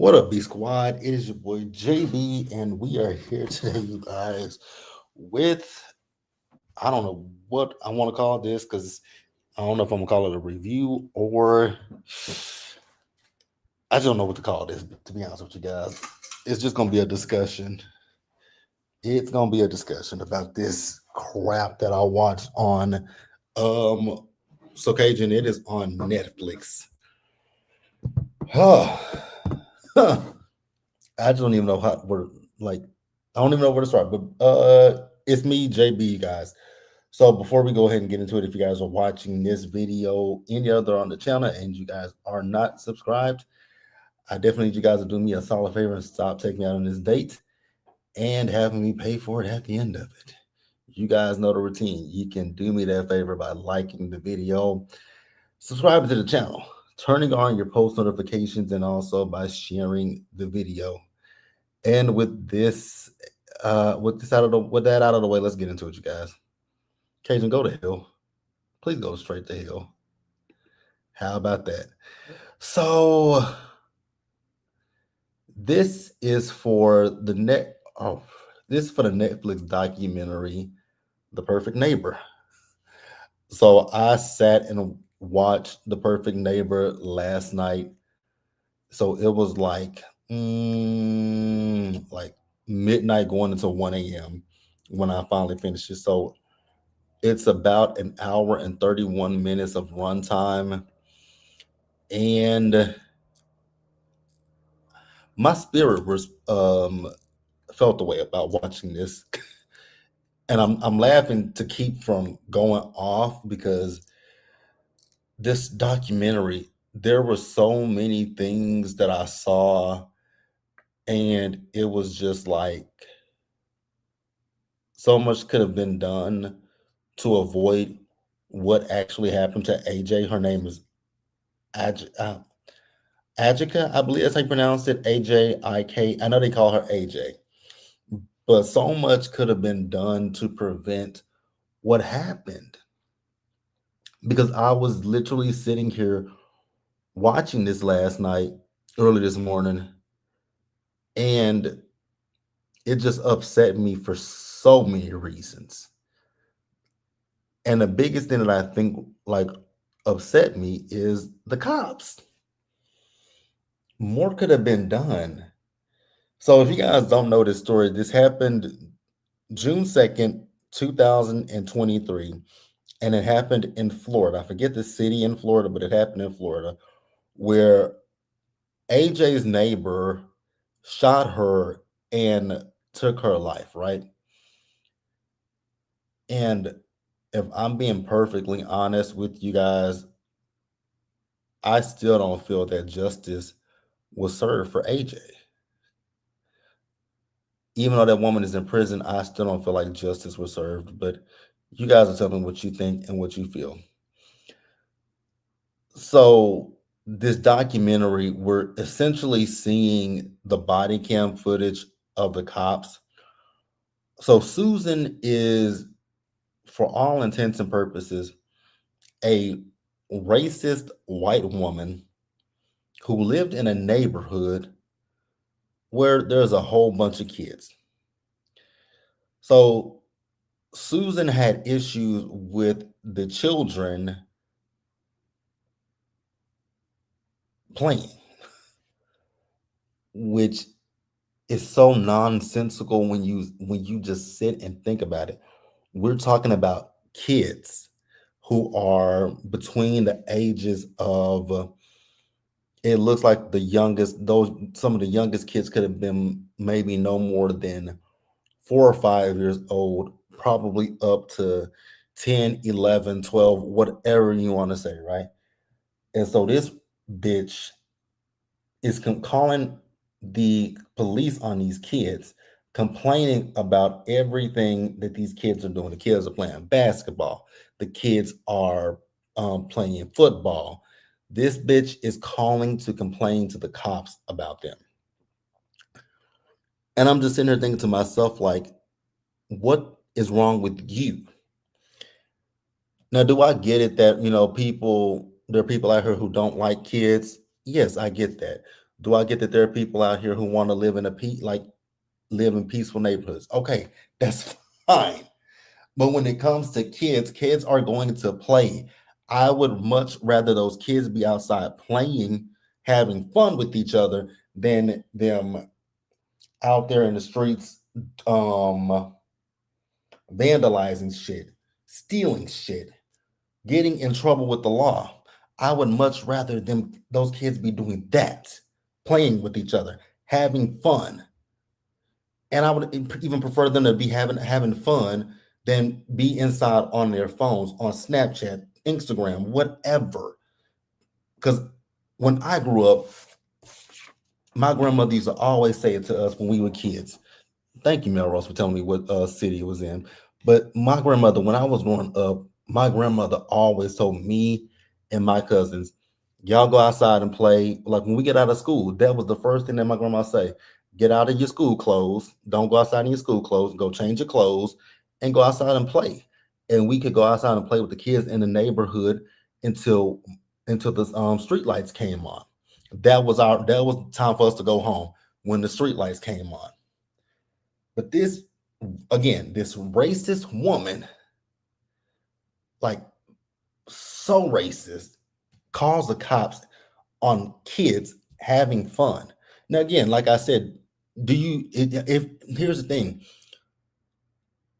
What up, B Squad? It is your boy JB, and we are here today, you guys, with I don't know what I want to call this because I don't know if I'm gonna call it a review or I just don't know what to call this, to be honest with you guys. It's just gonna be a discussion. It's gonna be a discussion about this crap that I watched on so Cajun, it is on Netflix. I don't even know how where like I don't even know where to start. But it's me, JB, guys. So before we go ahead and get into it, if you guys are watching this video any other on the channel and you guys are not subscribed, I definitely need you guys to do me a solid favor and stop taking me out on this date and having me pay for it at the end of it. You guys know the routine. You can do me that favor by liking the video, subscribing to the channel, turning on your post notifications, and also by sharing the video. And with that out of the way, let's get into it, you guys. Cajun, go to hell. Please go straight to hell. How about that? So this is for the net. Oh, this is for the Netflix documentary, The Perfect Neighbor. So I sat and watched The Perfect Neighbor last night. So it was like midnight going into 1 a.m. when I finally finished it. So it's about an hour and 31 minutes of runtime. And my spirit was felt the way about watching this. And I'm laughing to keep from going off because this documentary, there were so many things that I saw, and it was just like so much could have been done to avoid what actually happened to AJ. Her name is Aj- uh, Ajika, I believe that's how you pronounce it. AJIK. I know they call her AJ, but so much could have been done to prevent what happened because I was literally sitting here watching this last night, early this morning, and it just upset me for so many reasons. And the biggest thing that I think like upset me is the cops. More could have been done. So if you guys don't know this story, this happened June 2nd, 2023, and it happened in Florida. I forget the city in Florida, but it happened in Florida where AJ's neighbor shot her and took her life, right? And if I'm being perfectly honest with you guys, I still don't feel that justice was served for AJ. Even though that woman is in prison, I still don't feel like justice was served. But you guys are telling me what you think and what you feel. So, this documentary, we're essentially seeing the body cam footage of the cops. So, Susan is, for all intents and purposes, a racist white woman who lived in a neighborhood where there's a whole bunch of kids. So, Susan had issues with the children playing, which is so nonsensical when you just sit and think about it. We're talking about kids who are between the ages of it looks like the youngest those some of the youngest kids could have been maybe no more than 4 or 5 years old, probably up to 10, 11, 12, whatever you want to say, right? And so this bitch is calling the police on these kids, complaining about everything that these kids are doing. The kids are playing basketball. The kids are playing football. This bitch is calling to complain to the cops about them. And I'm just sitting here thinking to myself, like, what is wrong with you? Now, do I get it that, there are people out here who don't like kids? Yes, I get that. Do I get that there are people out here who want to live in live in peaceful neighborhoods? Okay, that's fine. But when it comes to kids, kids are going to play. I would much rather those kids be outside playing, having fun with each other, than them out there in the streets um vandalizing shit, stealing shit, getting in trouble with the law. I would much rather those kids be doing that, playing with each other, having fun. And I would even prefer them to be having fun than be inside on their phones, on Snapchat, Instagram, whatever. Because when I grew up, my grandmother used to always say it to us when we were kids. Thank you, Melrose, for telling me what city it was in. But my grandmother, when I was growing up, my grandmother always told me and my cousins, y'all go outside and play. Like when we get out of school, that was the first thing that my grandma say. Get out of your school clothes. Don't go outside in your school clothes. Go change your clothes and go outside and play. And we could go outside and play with the kids in the neighborhood until the street lights came on. That was time for us to go home when the street lights came on. But this, again, this racist woman, like so racist, calls the cops on kids having fun. Now, again, like I said, if here's the thing,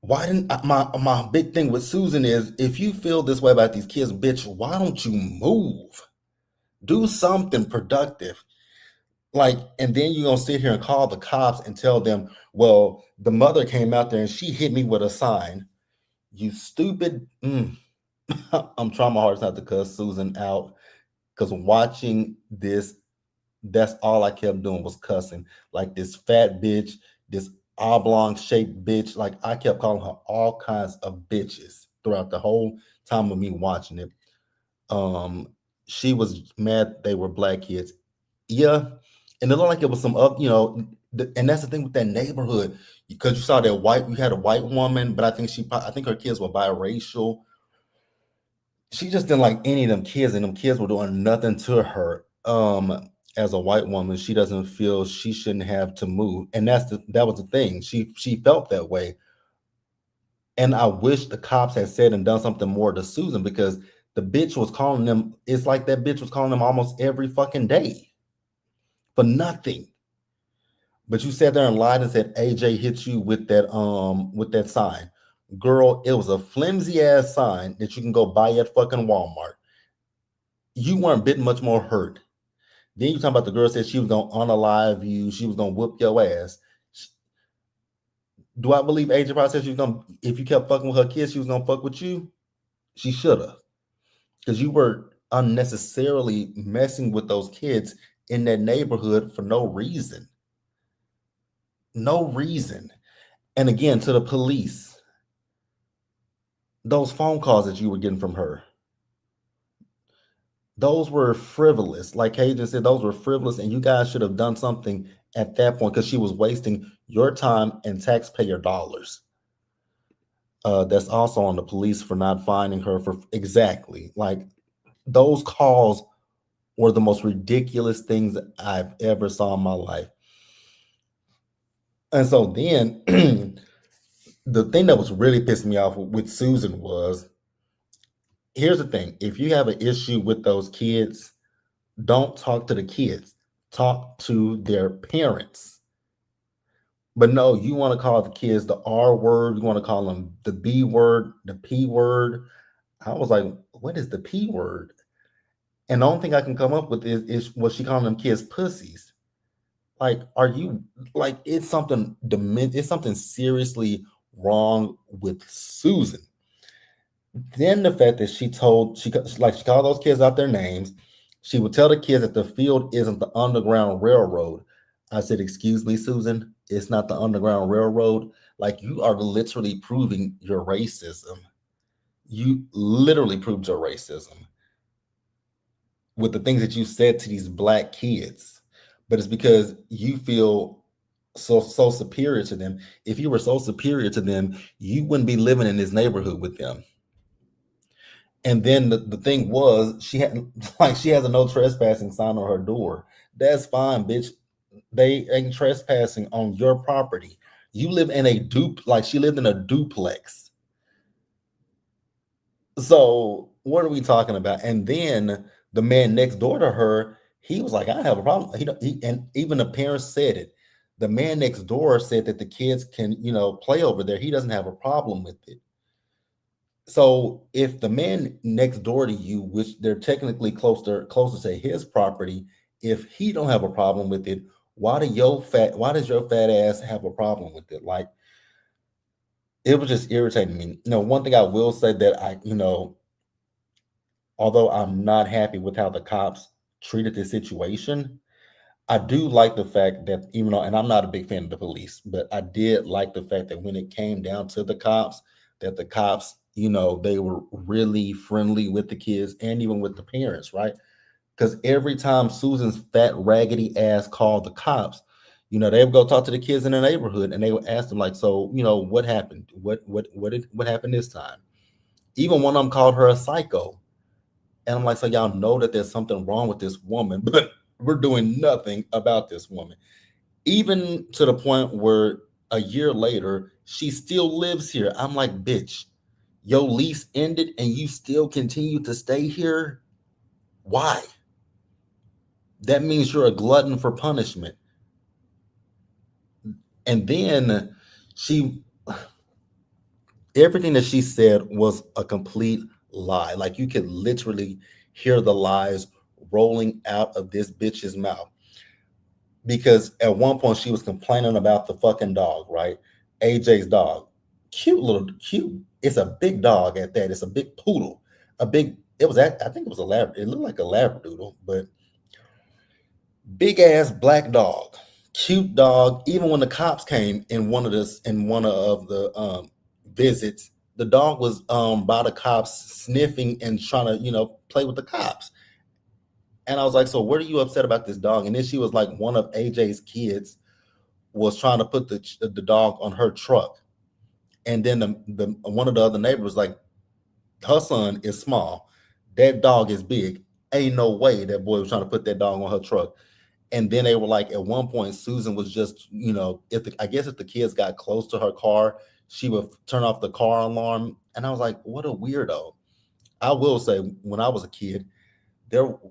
why didn't my big thing with Susan is, if you feel this way about these kids, bitch, why don't you move? Do something productive. Like, and then you're gonna sit here and call the cops and tell them, well, the mother came out there and she hit me with a sign. You stupid. I'm trying my hardest not to cuss Susan out, because watching this, that's all I kept doing was cussing. Like this fat bitch, this oblong shaped bitch. Like I kept calling her all kinds of bitches throughout the whole time of me watching it. Um, she was mad they were black kids. Yeah, and it looked like it was some up, and that's the thing with that neighborhood, because you saw that you had a white woman, but I think her kids were biracial. She just didn't like any of them kids, and them kids were doing nothing to her. As a white woman, she doesn't feel she shouldn't have to move, and that was the thing. She felt that way, and I wish the cops had said and done something more to Susan, because the bitch was calling them. It's like that bitch was calling them almost every fucking day for nothing. But you sat there and lied and said AJ hit you with that sign. Girl, it was a flimsy ass sign that you can go buy at fucking Walmart. You weren't bit much more hurt. Then you talking about the girl said she was gonna unalive you, she was gonna whoop your ass. Do I believe AJ probably said she was gonna, if you kept fucking with her kids, she was gonna fuck with you? She should have. Because you were unnecessarily messing with those kids in that neighborhood for no reason. No reason. And again, to the police, those phone calls that you were getting from her, those were frivolous. Like Cajun said, those were frivolous, and you guys should have done something at that point, because she was wasting your time and taxpayer dollars. That's also on the police for not finding her for exactly. Like, those calls were the most ridiculous things I've ever saw in my life. And so then the thing that was really pissing me off with Susan was, here's the thing. If you have an issue with those kids, don't talk to the kids. Talk to their parents. But no, you want to call the kids the R word. You want to call them the B word, the P word. I was like, what is the P word? And the only thing I can come up with is was she calling them kids pussies? Like, are you, like, it's something seriously wrong with Susan. Then the fact that she called those kids out their names. She would tell the kids that the field isn't the Underground Railroad. I said, excuse me, Susan, it's not the Underground Railroad. Like, you are literally proving your racism. You literally proved your racism with the things that you said to these black kids. But it's because you feel so superior to them. If you were so superior to them, you wouldn't be living in this neighborhood with them. And then the thing was, she has a no trespassing sign on her door. That's fine, bitch. They ain't trespassing on your property. You live in a like she lived in a duplex. So what are we talking about? And then the man next door to her, he was like, I have a problem. And even the parents said it. The man next door said that the kids can, play over there. He doesn't have a problem with it. So if the man next door to you, which they're technically closer to his property, if he don't have a problem with it, why does your fat ass have a problem with it? Like, it was just irritating me. One thing I will say that although I'm not happy with how the cops treated the situation, I do like the fact that, even though, and I'm not a big fan of the police, but I did like the fact that when it came down to the cops, that the cops, they were really friendly with the kids and even with the parents, right? Because every time Susan's fat, raggedy ass called the cops, they would go talk to the kids in the neighborhood and they would ask them, like, so, what happened? What happened this time? Even one of them called her a psycho. And I'm like, so y'all know that there's something wrong with this woman, but we're doing nothing about this woman. Even to the point where a year later, she still lives here. I'm like, bitch, your lease ended and you still continue to stay here? Why? That means you're a glutton for punishment. And then she, everything that she said was a complete lie. Like, you could literally hear the lies rolling out of this bitch's mouth. Because at one point she was complaining about the fucking dog, right? AJ's dog. Cute. It's a big dog at that. It's a big poodle. I think it was a lab. It looked like a labradoodle, but big ass black dog. Cute dog. Even when the cops came in one of the visits, the dog was by the cops sniffing and trying to, play with the cops. And I was like, so what are you upset about this dog? And then she was like, one of AJ's kids was trying to put the dog on her truck. And then the one of the other neighbors was like, her son is small. That dog is big. Ain't no way that boy was trying to put that dog on her truck. And then they were like, at one point, Susan was just, I guess if the kids got close to her car, she would turn off the car alarm. And I was like, what a weirdo. I will say, when I was a kid,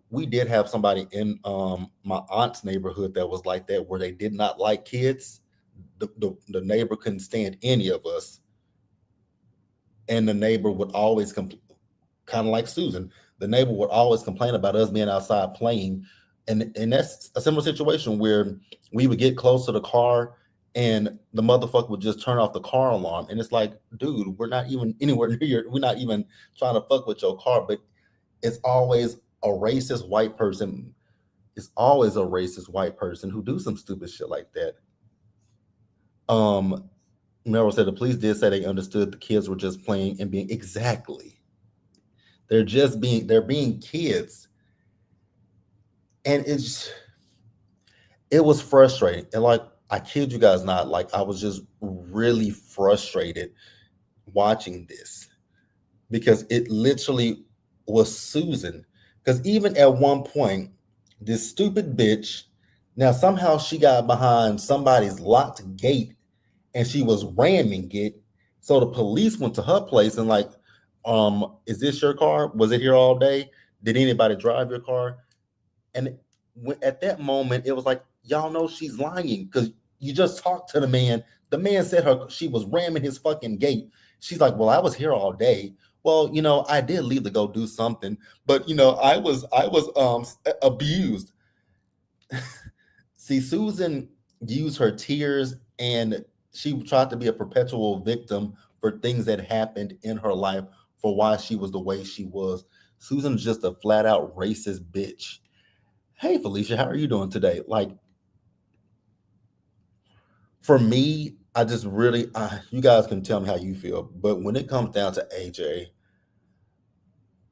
we did have somebody in my aunt's neighborhood that was like that, where they did not like kids. The neighbor couldn't stand any of us, and the neighbor would always kind of like Susan. The neighbor would always complain about us being outside playing, and that's a similar situation where we would get close to the car and the motherfucker would just turn off the car alarm, and it's like, dude, we're not even anywhere near. We're not even trying to fuck with your car, but it's always a racist white person. It's always a racist white person who do some stupid shit like that. Meryl said the police did say they understood the kids were just playing and being exactly. They're being kids. And it was frustrating. And like, I kid you guys not, like, I was just really frustrated watching this, because it literally was Susan. Because even at one point, this stupid bitch, now somehow she got behind somebody's locked gate and she was ramming it. So the police went to her place and like, is this your car? Was it here all day? Did anybody drive your car? And at that moment, it was like, y'all know she's lying, because you just talked to the man. The man said she was ramming his fucking gate. She's like, well, I was here all day. Well, I did leave to go do something, but I was abused. See, Susan used her tears, and she tried to be a perpetual victim for things that happened in her life, for why she was the way she was. Susan's just a flat out racist bitch. Hey, Felicia, how are you doing today? Like, for me, I just really, you guys can tell me how you feel, but when it comes down to AJ,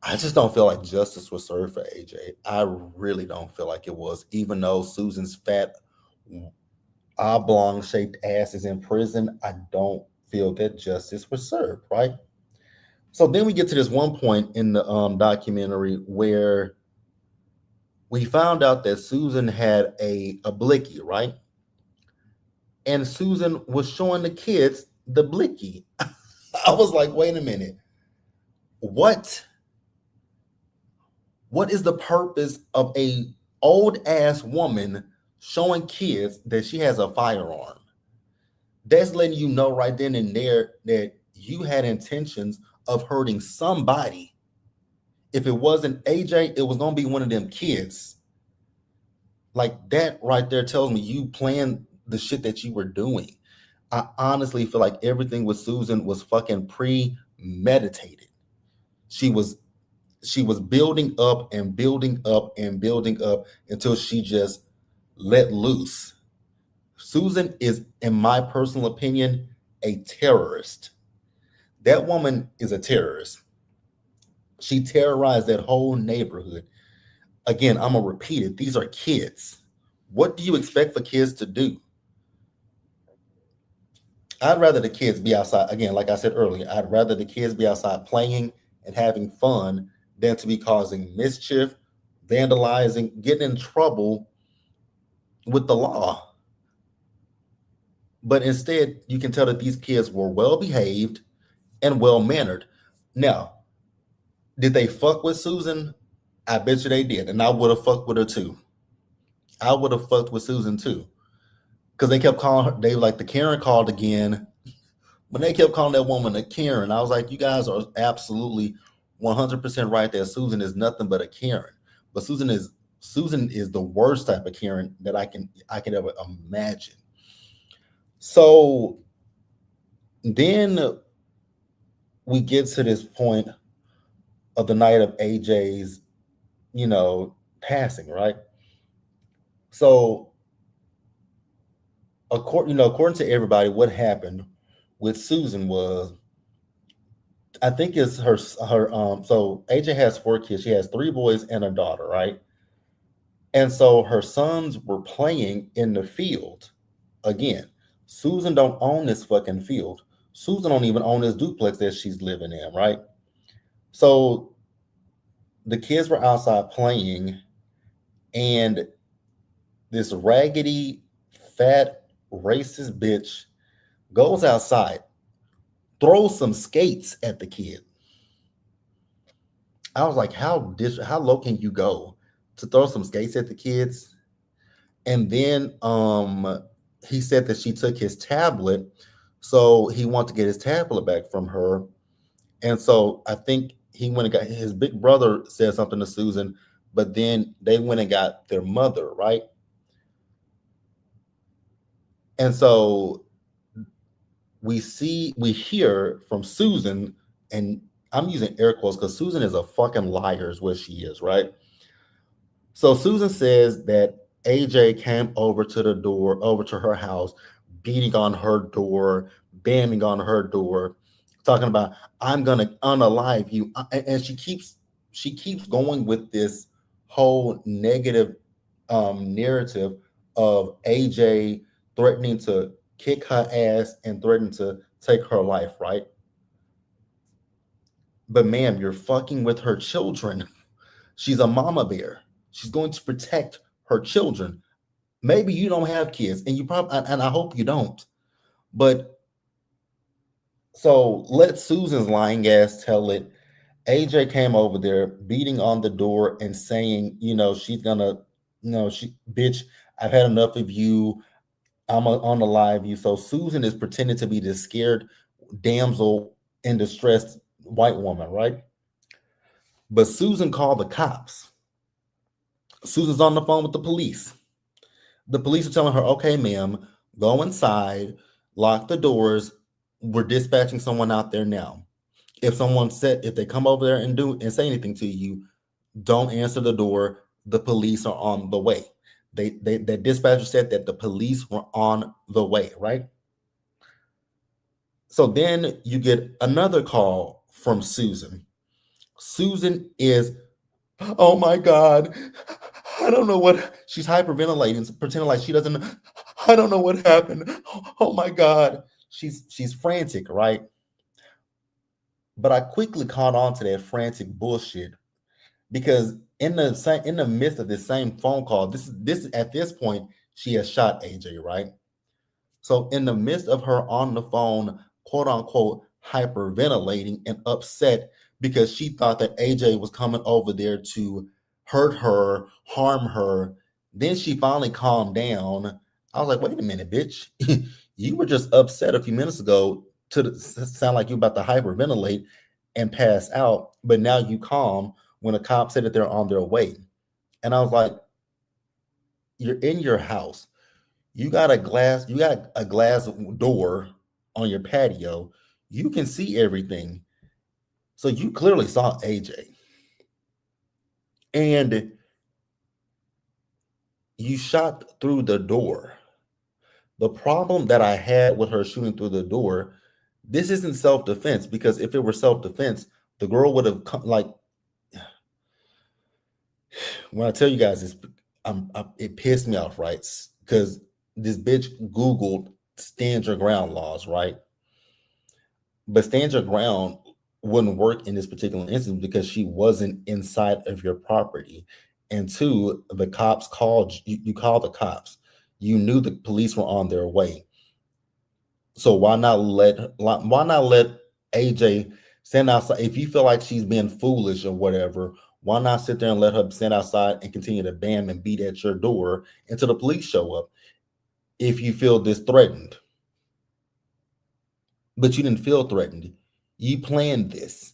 I just don't feel like justice was served for AJ. I really don't feel like it was, even though Susan's fat, oblong shaped ass is in prison. I don't feel that justice was served, right? So then we get to this one point in the documentary where We found out that Susan had a blicky, right? And Susan was showing the kids the blicky. I was like, wait a minute. What what is the purpose of a old ass woman showing kids that she has a firearm? That's letting you know right then and there that you had intentions of hurting somebody. If it wasn't AJ, it was gonna be one of them kids. Like that right there tells me you planned the shit that you were doing. I honestly feel like everything with Susan was fucking premeditated. She was she was building up and building up and building up until she just let loose. Susan is, in my personal opinion, a terrorist. That woman is a terrorist. She terrorized that whole neighborhood. Again, I'm gonna repeat it. These are kids. What do you expect for kids to do? I'd rather the kids be outside. Again, like I said earlier, I'd rather the kids be outside playing and having fun than to be causing mischief, vandalizing, getting in trouble with the law. But instead, you can tell that these kids were well behaved and well mannered. Now, did they fuck with Susan? I bet you they did. And I would have fucked with her too. I would have fucked with Susan too. Because they kept calling her, they were like, the Karen called again. When they kept calling that woman a Karen, I was like, you guys are absolutely 100% right that Susan is nothing but a Karen. But Susan is the worst type of Karen that I can ever imagine. So then we get to this point of the night of AJ's, passing, right? So according to everybody, what happened with Susan was, I think it's her. So AJ has 4 kids. She has 3 boys and a daughter, right? And so her sons were playing in the field. Again, Susan don't own this fucking field. Susan don't even own this duplex that she's living in, right? So the kids were outside playing, and this raggedy, fat, racist bitch goes outside, throws some skates at the kid. I was like, how low can you go to throw some skates at the kids? And then he said that she took his tablet, so he wanted to get his tablet back from her. And so I think he went and got his big brother said something to Susan, but then they went and got their mother, right? And so we hear from Susan, and I'm using air quotes because Susan is a fucking liar, is what she is, right? So Susan says that AJ came over to her house, beating on her door, banging on her door, talking about, I'm gonna unalive you. And she keeps going with this whole negative narrative of AJ threatening to kick her ass and threatening to take her life, right? But ma'am, you're fucking with her children. She's a mama bear. She's going to protect her children. Maybe you don't have kids, and you probably, and I hope you don't. But so let Susan's lying ass tell it. AJ came over there beating on the door and saying, she's gonna, she bitch, I've had enough of you. I'm on the live you. So Susan is pretending to be this scared damsel in distress white woman, right? But Susan called the cops. Susan's on the phone with the police. The police are telling her, okay, ma'am, go inside, lock the doors. We're dispatching someone out there now. If they come over there and say anything to you, don't answer the door. The police are on the way. The dispatcher said that the police were on the way, right? So then you get another call from Susan. Susan is, oh my God, I don't know what, she's hyperventilating, pretending like she doesn't, I don't know what happened. Oh my God. She's frantic, right? But I quickly caught on to that frantic bullshit because in the midst of this same phone call, this at this point she has shot AJ, right? So in the midst of her on the phone, quote unquote, hyperventilating and upset because she thought that AJ was coming over there to hurt her, harm her, then she finally calmed down. I was like, wait a minute, bitch. You were just upset a few minutes ago sound like you about to hyperventilate and pass out, but now you calm when a cop said that they're on their way. And I was like, you're in your house. You got a glass door on your patio. You can see everything. So you clearly saw AJ. And you shot through the door. The problem that I had with her shooting through the door, this isn't self-defense, because if it were self-defense, the girl would have come, like, when I tell you guys this, it pissed me off, right? Because this bitch Googled stand your ground laws, right? But stand your ground wouldn't work in this particular instance because she wasn't inside of your property. And two, the cops called you called the cops. You knew the police were on their way. So why not let AJ stand outside? If you feel like she's being foolish or whatever, why not sit there and let her stand outside and continue to bam and beat at your door until the police show up if you feel this threatened? But you didn't feel threatened. You planned this.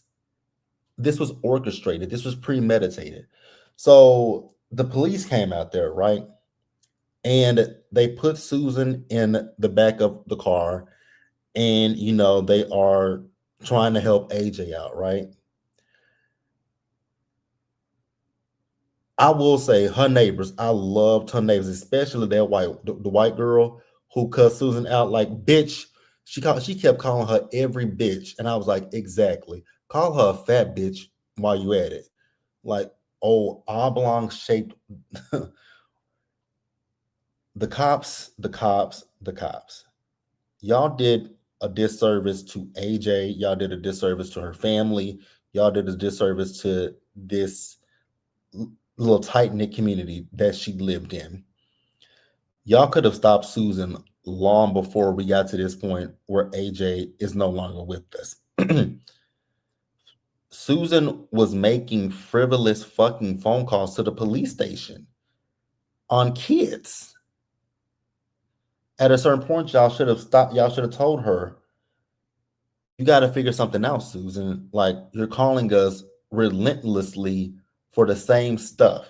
This was orchestrated. This was premeditated. So the police came out there, right? And they put Susan in the back of the car, and they are trying to help AJ out, right? I will say her neighbors, I loved her neighbors, especially the white girl who cussed Susan out like bitch. She kept calling her every bitch. And I was like, exactly. Call her a fat bitch while you at it. Like, oh, oblong shaped. The cops. Y'all did a disservice to AJ. Y'all did a disservice to her family. Y'all did a disservice to this little tight knit community that she lived in. Y'all could have stopped Susan long before we got to this point where AJ is no longer with us. Susan was making frivolous fucking phone calls to the police station on kids. At a certain point, y'all should have stopped. Y'all should have told her, you got to figure something out, Susan. Like, you're calling us relentlessly for the same stuff.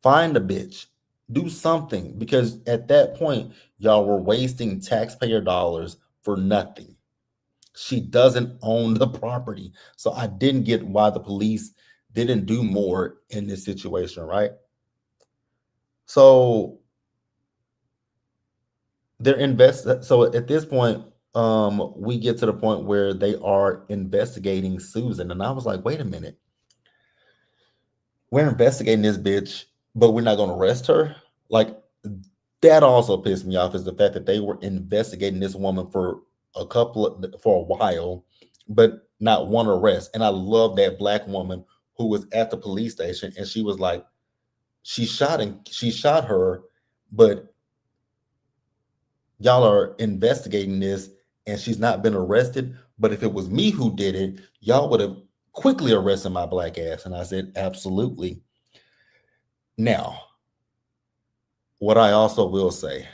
Find a bitch. Do something, because at that point, y'all were wasting taxpayer dollars for nothing. She doesn't own the property. So I didn't get why the police didn't do more in this situation, right? So so at this point, we get to the point where they are investigating Susan. And I was like, wait a minute. We're investigating this bitch, but we're not going to arrest her. Like, that also pissed me off, is the fact that they were investigating this woman for for a while, but not one arrest. And I love that black woman who was at the police station, and she was like, she shot her, but y'all are investigating this and she's not been arrested. But if it was me who did it, y'all would have quickly arrested my black ass. And I said, absolutely. Now, what I also will say,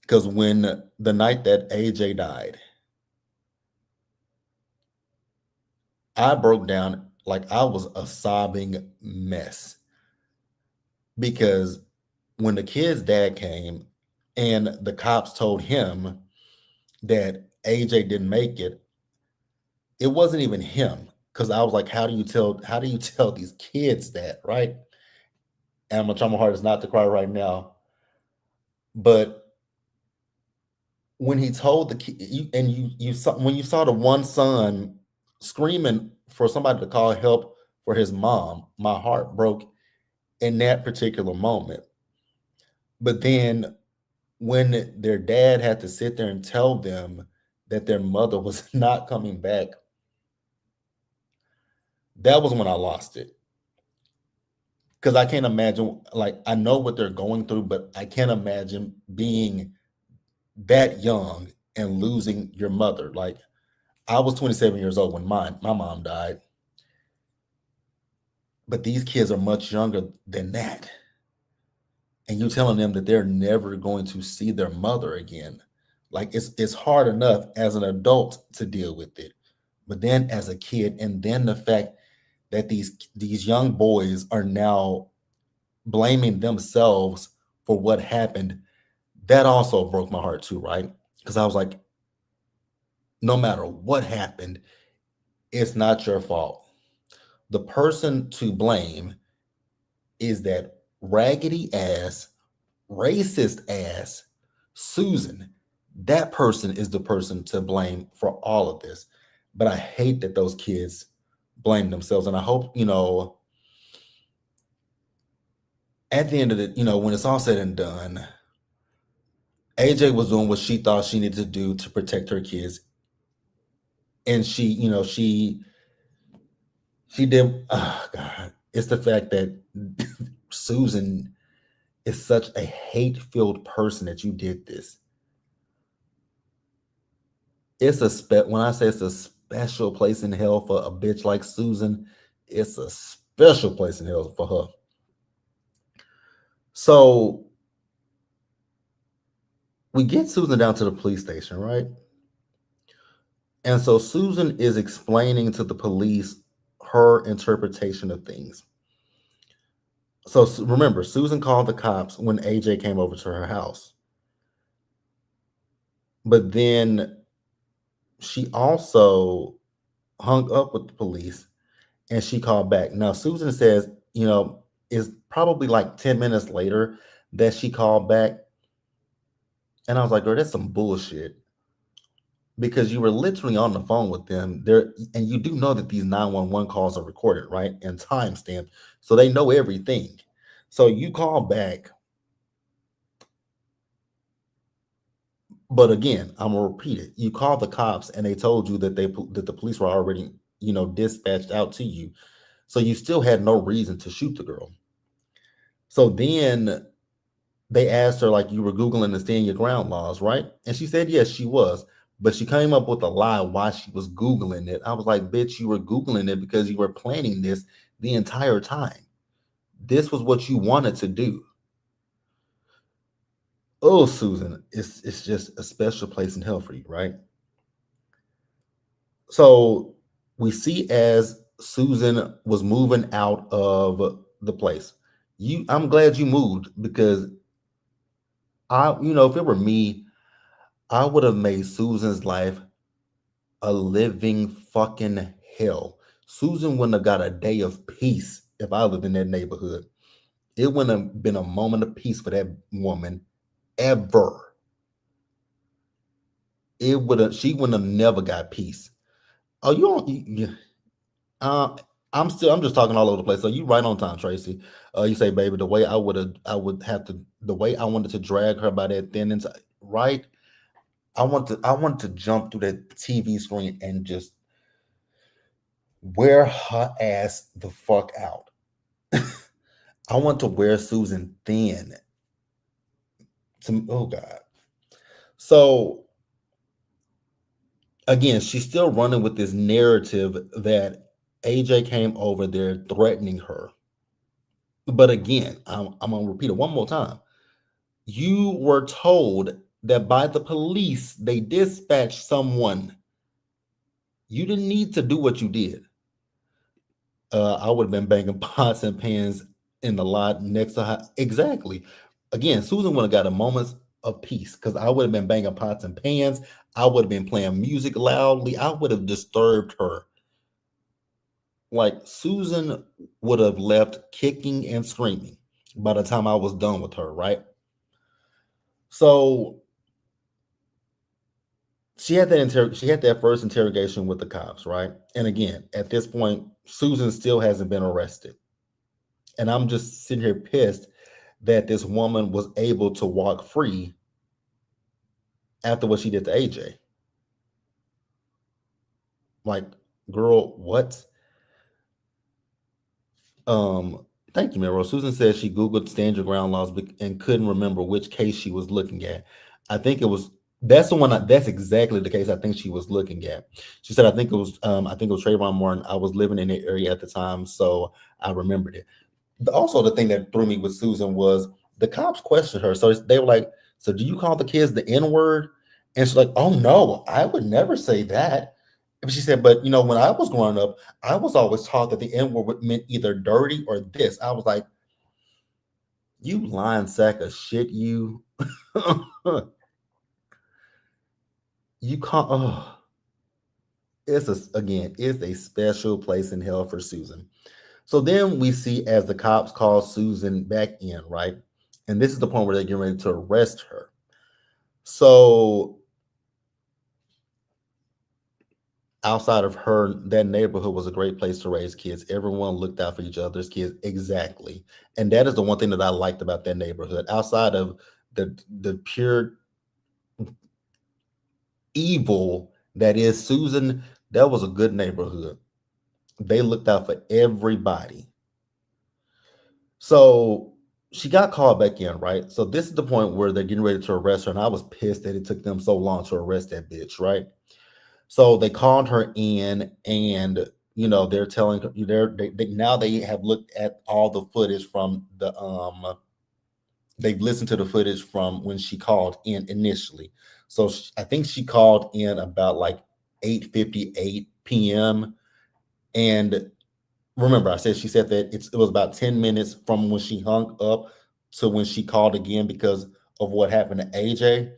because when the night that AJ died, I broke down like I was a sobbing mess. Because when the kid's dad came and the cops told him that AJ didn't make it, it wasn't even him. Because I was like, how do you tell these kids that, right? And I'm gonna try my hardest not to cry right now. But when he told the kid, and you saw, when you saw the one son screaming for somebody to call help for his mom, my heart broke in that particular moment. But then when their dad had to sit there and tell them that their mother was not coming back, That was when I lost it. Because I can't imagine, like, I know what they're going through, but I can't imagine being that young and losing your mother. Like, I was 27 years old when my mom died, but these kids are much younger than that. And you telling them that they're never going to see their mother again. Like, it's hard enough as an adult to deal with it. But then as a kid, and then the fact that these young boys are now blaming themselves for what happened, that also broke my heart too, right? Because I was like, no matter what happened, it's not your fault. The person to blame is that raggedy ass, racist ass Susan. That person is the person to blame for all of this. But I hate that those kids blame themselves. And I hope, at the end of it, when it's all said and done, AJ was doing what she thought she needed to do to protect her kids. And she did. Oh God, it's the fact that Susan is such a hate-filled person that you did this. When I say it's a special place in hell for a bitch like Susan, it's a special place in hell for her. So we get Susan down to the police station, right? And so Susan is explaining to the police her interpretation of things. So remember, Susan called the cops when AJ came over to her house. But then she also hung up with the police and she called back. Now, Susan says, it's probably like 10 minutes later that she called back. And I was like, girl, that's some bullshit. Because you were literally on the phone with them there, and you do know that these 911 calls are recorded, right? And timestamped. So they know everything. So you call back. But again, I'm gonna repeat it. You called the cops and they told you that the police were already, dispatched out to you. So you still had no reason to shoot the girl. So then they asked her, like, you were Googling the stand your ground laws, right? And she said, yes, she was. But she came up with a lie why she was Googling it. I was like, bitch, you were Googling it because you were planning this the entire time. This was what you wanted to do. Oh, Susan, it's just a special place in hell for you, right? So we see as Susan was moving out of the place. I'm glad you moved because if it were me, I would have made Susan's life a living fucking hell. Susan wouldn't have got a day of peace if I lived in that neighborhood. It wouldn't have been a moment of peace for that woman ever. She wouldn't have never got peace. Oh, you don't. Uh, I'm just talking all over the place. So you right on time, Tracy. You say, baby, the way I wanted to drag her by that thin inside, right? I want to jump through that TV screen and just wear her ass the fuck out. I want to wear Susan thin. Oh God. So again, she's still running with this narrative that AJ came over there threatening her. But again, I'm gonna repeat it one more time. You were told that by the police they dispatched someone. You didn't need to do what you did. I would have been banging pots and pans in the lot next to her. Exactly. Again, Susan would have got a moment of peace because I would have been banging pots and pans. I would have been playing music loudly. I would have disturbed her. Like Susan would have left kicking and screaming by the time I was done with her, right? So she had that first interrogation with the cops, right? And again, at this point, Susan still hasn't been arrested. And I'm just sitting here pissed that this woman was able to walk free after what she did to AJ. Like, girl, what? Um, Thank you, Miro. Susan says she Googled stand your ground laws and couldn't remember which case she was looking at. I think it was that's the one. That's exactly the case I think she was looking at. She said, I think it was Trayvon Martin. I was living in the area at the time, so I remembered it. Also, the thing that threw me with Susan was the cops questioned her. So they were like, "So do you call the kids the N word?" And she's like, "Oh no, I would never say that." And she said, "But when I was growing up, I was always taught that the N word meant either dirty or this." I was like, "You lying sack of shit, you." You can't. Oh, it's a special place in hell for Susan. So then we see as the cops call Susan back in, right? And this is the point where they're getting ready to arrest her. So outside of her, that neighborhood was a great place to raise kids. Everyone looked out for each other's kids. Exactly. And that is the one thing that I liked about that neighborhood. Outside of the pure evil that is Susan, that was a good neighborhood. They looked out for everybody. So she got called back in, right? So this is the point where they're getting ready to arrest her, and I was pissed that it took them so long to arrest that bitch, right? So they called her in, and they're telling her now they have looked at all the footage from they've listened to the footage from when she called in initially. So I think she called in about like 8:58 p.m. and remember, she said that it was about 10 minutes from when she hung up to when she called again because of what happened to AJ.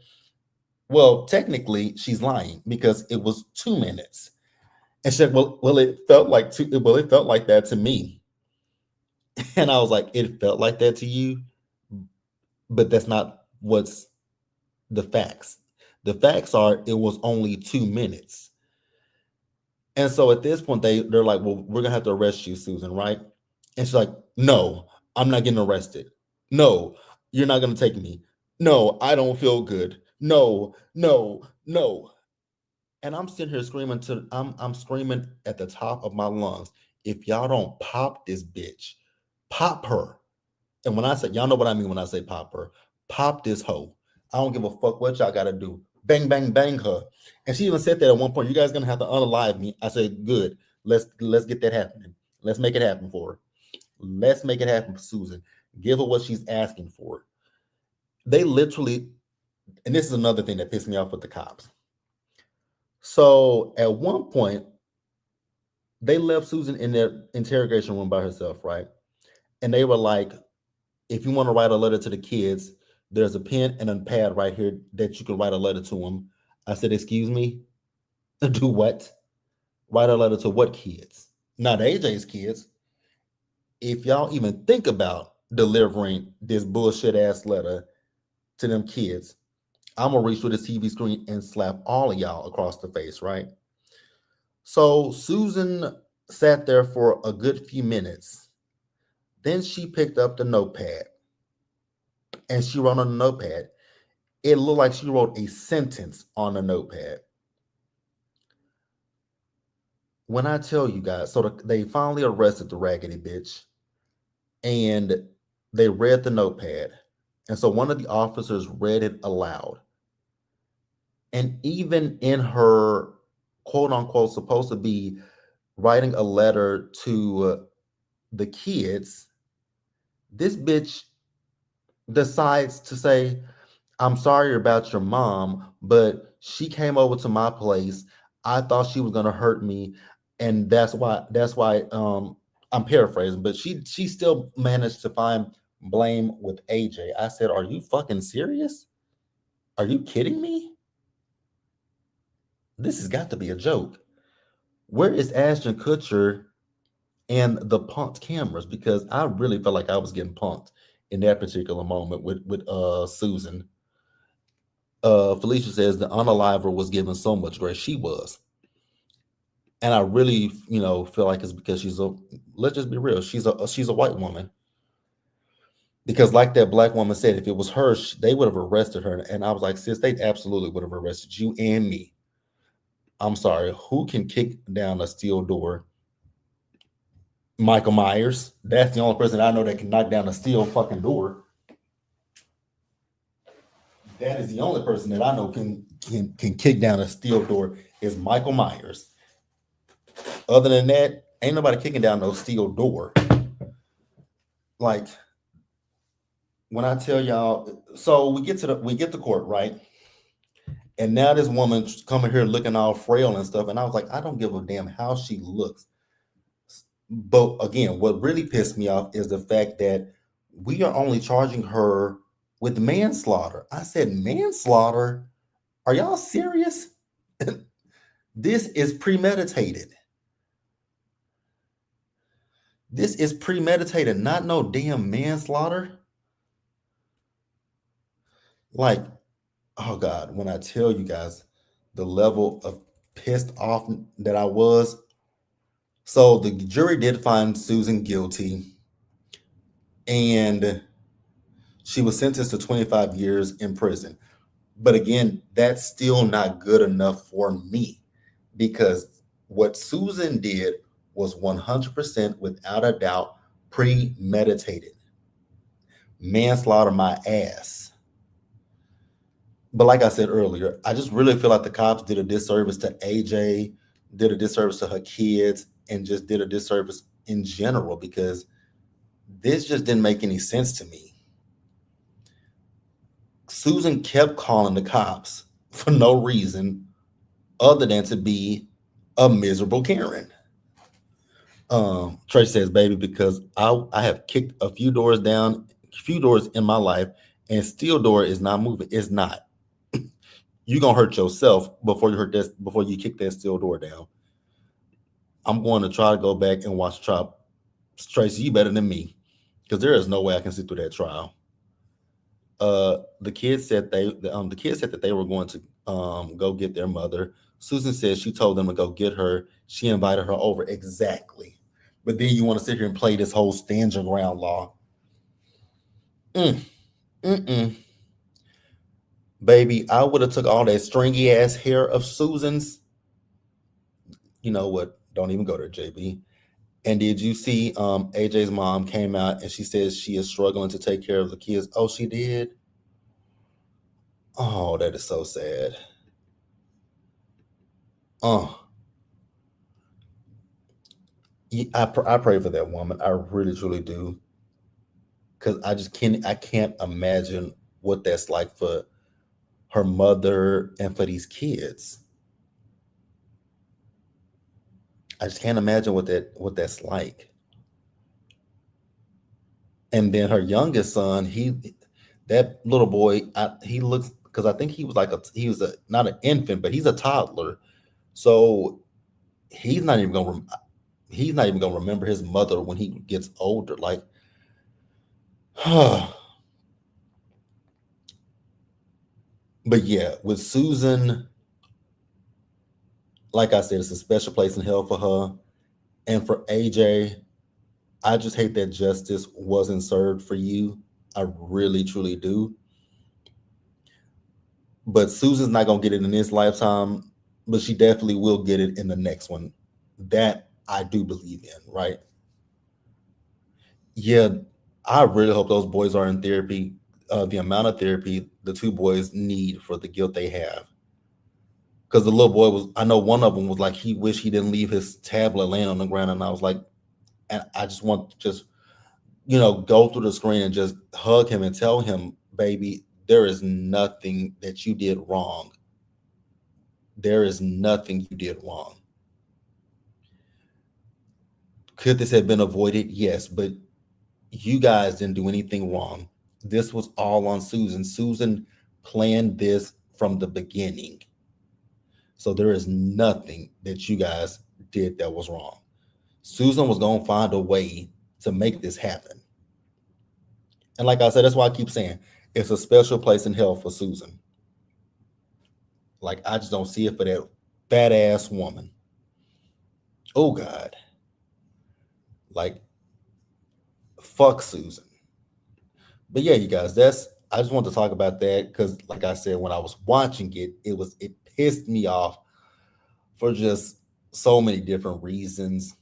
Well, technically, she's lying because it was 2 minutes. And she said, well, it felt like it felt like that to me. And I was like, it felt like that to you, but that's not what's the facts. The facts are it was only 2 minutes. And so at this point, they're like, well, we're gonna have to arrest you, Susan, right? And she's like, no, I'm not getting arrested. No, you're not gonna take me. No, I don't feel good. No, no, no. And I'm sitting here screaming I'm screaming at the top of my lungs. If y'all don't pop this bitch, pop her. And when I say y'all know what I mean when I say pop her, pop this hoe. I don't give a fuck what y'all gotta do. Bang, bang, bang her. And she even said that at one point, you guys gonna have to unalive me. I said, good. Let's get that happening. Let's make it happen for her. Let's make it happen for Susan. Give her what she's asking for. They literally, and this is another thing that pissed me off with the cops. So at one point, they left Susan in their interrogation room by herself, right? And they were like, if you want to write a letter to the kids, there's a pen and a pad right here that you can write a letter to them. I said, excuse me? Do what? Write a letter to what kids? Not AJ's kids. If y'all even think about delivering this bullshit ass letter to them kids, I'm gonna reach through the TV screen and slap all of y'all across the face, right? So Susan sat there for a good few minutes. Then she picked up the notepad and she wrote on the notepad. It looked like she wrote a sentence on the notepad. When I tell you guys, so they finally arrested the raggedy bitch and they read the notepad. And so one of the officers read it aloud. And even in her quote unquote supposed to be writing a letter to the kids, this bitch decides to say, I'm sorry about your mom, but she came over to my place. I thought she was gonna hurt me, and that's why I'm paraphrasing, but she still managed to find blame with AJ. I said, are you fucking serious? Are you kidding me? This has got to be a joke. Where is Ashton Kutcher and the punked cameras? Because I really felt like I was getting punked in that particular moment with Susan. Felicia says the unaliver was given so much grace. She was. And I really, feel like it's because let's just be real, she's a white woman. Because like that black woman said, if it was her, they would have arrested her. And I was like, sis, they absolutely would have arrested you and me. I'm sorry, who can kick down a steel door Michael Myers. That's the only person I know that can knock down a steel fucking door. That is the only person that I know can kick down a steel door is Michael Myers. Other than that, ain't nobody kicking down no steel door. Like when I tell y'all, so we get to court, right? And now this woman coming here looking all frail and stuff, and I was like, I don't give a damn how she looks. But again, what really pissed me off is the fact that we are only charging her with manslaughter. I said, manslaughter? Are y'all serious? This is premeditated. This is premeditated, not no damn manslaughter. Like, oh God, when I tell you guys the level of pissed off that I was. So the jury did find Susan guilty, and she was sentenced to 25 years in prison. But again, that's still not good enough for me because what Susan did was 100% without a doubt premeditated. Manslaughter my ass. But like I said earlier, I just really feel like the cops did a disservice to AJ, did a disservice to her kids, and just did a disservice in general because this just didn't make any sense to me. Susan kept calling the cops for no reason other than to be a miserable Karen. Tracy says, baby, because I have kicked a few doors down, a few doors in my life, and steel door is not moving. It's not. You're gonna hurt yourself before you hurt this before you kick that steel door down. I'm going to try to go back and watch the trial. Tracy, you better than me. Because there is no way I can sit through that trial. The kids said the kids said that they were going to go get their mother. Susan said she told them to go get her. She invited her over exactly. But then you want to sit here and play this whole stand your ground law. Mm, mm-mm. Baby, I would have took all that stringy ass hair of Susan's. You know what? Don't even go there, JB. And did you see AJ's mom came out and she says she is struggling to take care of the kids? Oh, she did? Oh, that is so sad. Oh, I pray for that woman. I really, truly do. Because I can't imagine what that's like for her mother and for these kids. I just can't imagine what that's like. And then her youngest son, that little boy, he looks because I think he was he was a not an infant, but he's a toddler. So he's not even gonna he's not even gonna remember his mother when he gets older. Like, but yeah, with Susan, like I said, it's a special place in hell for her. And for AJ, I just hate that justice wasn't served for you. I really, truly do. But Susan's not gonna get it in this lifetime, but she definitely will get it in the next one. That I do believe in, right? Yeah, I really hope those boys are in therapy. The amount of therapy the two boys need for the guilt they have. Because the little boy was, I know one of them was like, he wished he didn't leave his tablet laying on the ground. And I was like, and I just want to just, go through the screen and just hug him and tell him, baby, there is nothing that you did wrong. There is nothing you did wrong. Could this have been avoided? Yes, but you guys didn't do anything wrong. This was all on Susan. Susan planned this from the beginning. So there is nothing that you guys did that was wrong. Susan was going to find a way to make this happen. And like I said, that's why I keep saying it's a special place in hell for Susan. Like, I just don't see it for that fat ass woman. Oh, God. Like, fuck Susan. But yeah, you guys, I just want to talk about that because, like I said, when I was watching it, it pissed me off for just so many different reasons.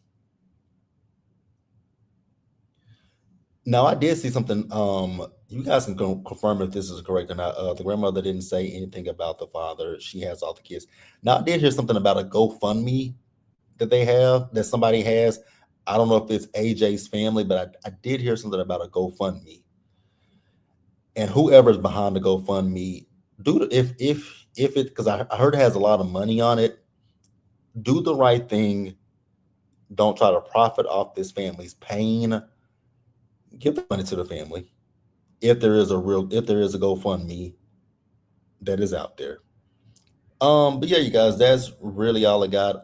Now I did see something. You guys can confirm if this is correct or not. The grandmother didn't say anything about the father. She has all the kids. Now I did hear something about a GoFundMe that they have, that somebody has. I don't know if it's AJ's family, but I did hear something about a GoFundMe. And whoever's behind the GoFundMe, if it, because I heard it has a lot of money on it. Do the right thing. Don't try to profit off this family's pain. Give the money to the family. If there is a GoFundMe that is out there. But yeah, you guys, that's really all I got.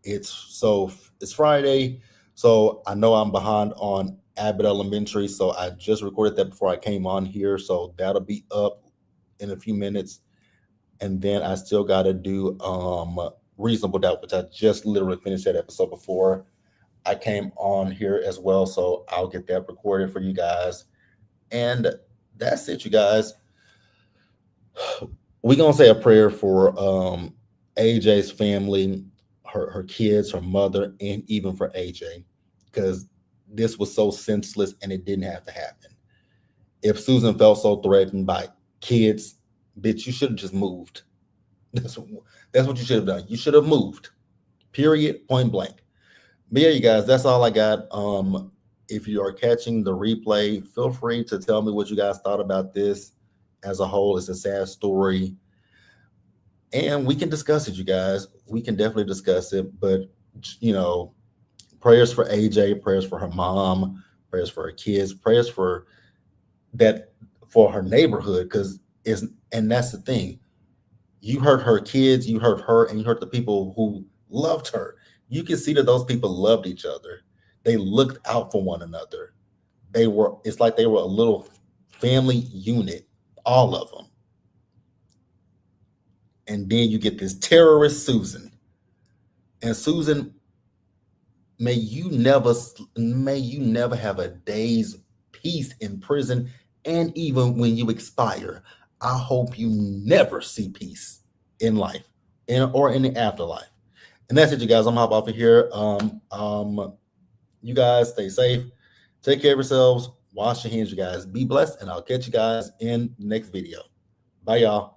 It's Friday, so I know I'm behind on Abbott Elementary, so I just recorded that before I came on here, so that'll be up in a few minutes, and then I still got to do Reasonable Doubt, which I just literally finished that episode before I came on here as well, so I'll get that recorded for you guys, and that's it, you guys. We're gonna say a prayer for AJ's family, her kids, her mother, and even for AJ, because this was so senseless and it didn't have to happen. If Susan felt so threatened by kids, bitch, you should have just moved. That's that's what you should have done. You should have moved. Period. Point blank. But yeah, you guys, that's all I got. If you are catching the replay, feel free to tell me what you guys thought about this as a whole. It's a sad story, and we can discuss it, you guys. We can definitely discuss it. But you know, prayers for AJ, prayers for her mom, prayers for her kids, prayers for that, for her neighborhood, because it's, and that's the thing. You hurt her kids, you hurt her, and you hurt the people who loved her. You can see that those people loved each other. They looked out for one another. It's like they were a little family unit, all of them. And then you get this terrorist Susan. And Susan, may you never have a day's peace in prison, and even when you expire, I hope you never see peace in life, or in the afterlife. And that's it, you guys. I'm hop off of here. You guys stay safe, take care of yourselves, wash your hands, you guys. Be blessed, and I'll catch you guys in the next video. Bye, y'all.